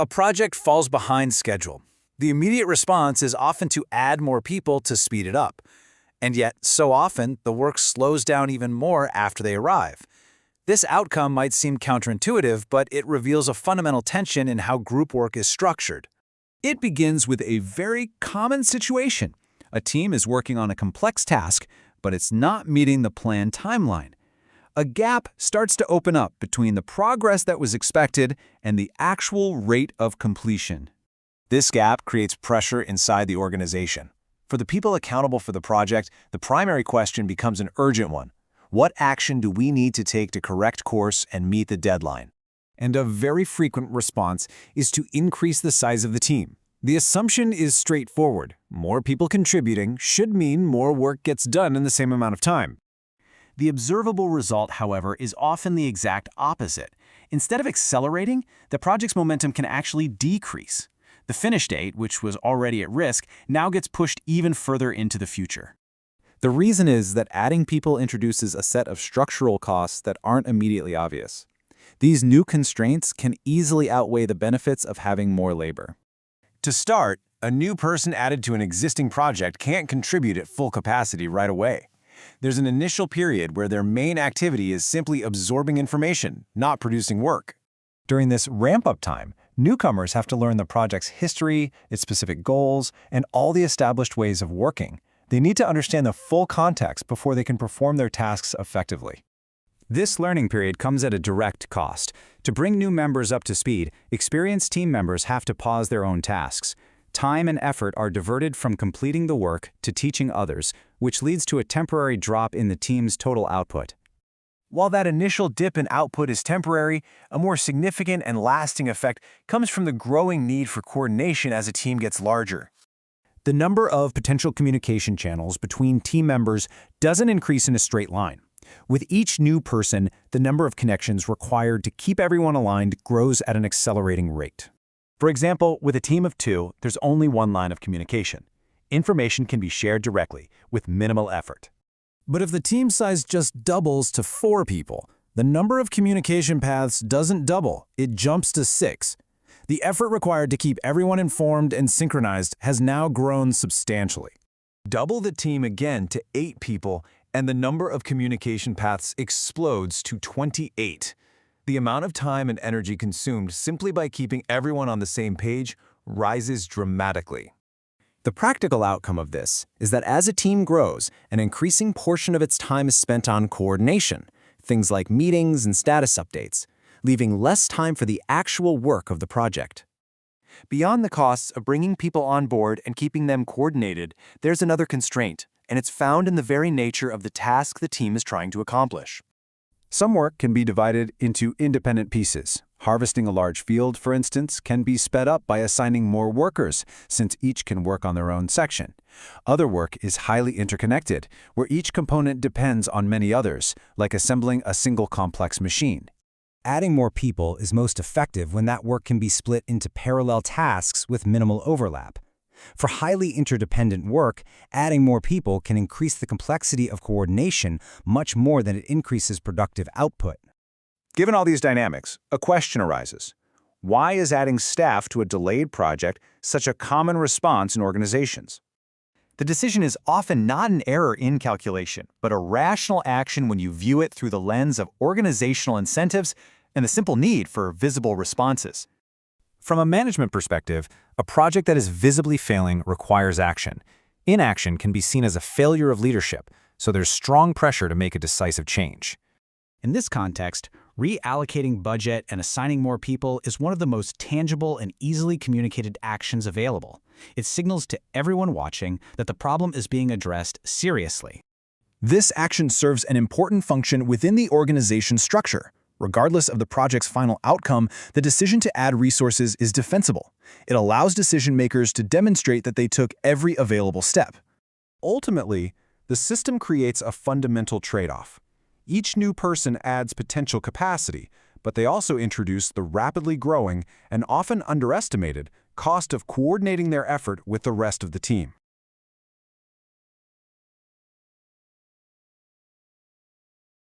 A project falls behind schedule. The immediate response is often to add more people to speed it up. And yet, so often, the work slows down even more after they arrive. This outcome might seem counterintuitive, but it reveals a fundamental tension in how group work is structured. It begins with a very common situation. A team is working on a complex task, but it's not meeting the planned timeline. A gap starts to open up between the progress that was expected and the actual rate of completion. This gap creates pressure inside the organization. For the people accountable for the project, the primary question becomes an urgent one. What action do we need to take to correct course and meet the deadline? And a very frequent response is to increase the size of the team. The assumption is straightforward. More people contributing should mean more work gets done in the same amount of time. The observable result, however, is often the exact opposite. Instead of accelerating, the project's momentum can actually decrease. The finish date, which was already at risk, now gets pushed even further into the future. The reason is that adding people introduces a set of structural costs that aren't immediately obvious. These new constraints can easily outweigh the benefits of having more labor. To start, a new person added to an existing project can't contribute at full capacity right away. There's an initial period where their main activity is simply absorbing information, not producing work. During this ramp-up time, newcomers have to learn the project's history, its specific goals, and all the established ways of working. They need to understand the full context before they can perform their tasks effectively. This learning period comes at a direct cost. To bring new members up to speed, experienced team members have to pause their own tasks. Time and effort are diverted from completing the work to teaching others, which leads to a temporary drop in the team's total output. While that initial dip in output is temporary, a more significant and lasting effect comes from the growing need for coordination as a team gets larger. The number of potential communication channels between team members doesn't increase in a straight line. With each new person, the number of connections required to keep everyone aligned grows at an accelerating rate. For example, with a team of 2, there's only one line of communication. Information can be shared directly, with minimal effort. But if the team size just doubles to 4 people, the number of communication paths doesn't double, it jumps to 6. The effort required to keep everyone informed and synchronized has now grown substantially. Double the team again to 8 people, and the number of communication paths explodes to 28. The amount of time and energy consumed simply by keeping everyone on the same page rises dramatically. The practical outcome of this is that as a team grows, an increasing portion of its time is spent on coordination, things like meetings and status updates, leaving less time for the actual work of the project. Beyond the costs of bringing people on board and keeping them coordinated, there's another constraint, and it's found in the very nature of the task the team is trying to accomplish. Some work can be divided into independent pieces. Harvesting a large field, for instance, can be sped up by assigning more workers, since each can work on their own section. Other work is highly interconnected, where each component depends on many others, like assembling a single complex machine. Adding more people is most effective when that work can be split into parallel tasks with minimal overlap. For highly interdependent work, adding more people can increase the complexity of coordination much more than it increases productive output. Given all these dynamics, a question arises. Why is adding staff to a delayed project such a common response in organizations? The decision is often not an error in calculation, but a rational action when you view it through the lens of organizational incentives and the simple need for visible responses. From a management perspective, a project that is visibly failing requires action. Inaction can be seen as a failure of leadership, so there's strong pressure to make a decisive change. In this context, reallocating budget and assigning more people is one of the most tangible and easily communicated actions available. It signals to everyone watching that the problem is being addressed seriously. This action serves an important function within the organization's structure. Regardless of the project's final outcome, the decision to add resources is defensible. It allows decision-makers to demonstrate that they took every available step. Ultimately, the system creates a fundamental trade-off. Each new person adds potential capacity, but they also introduce the rapidly growing and often underestimated cost of coordinating their effort with the rest of the team.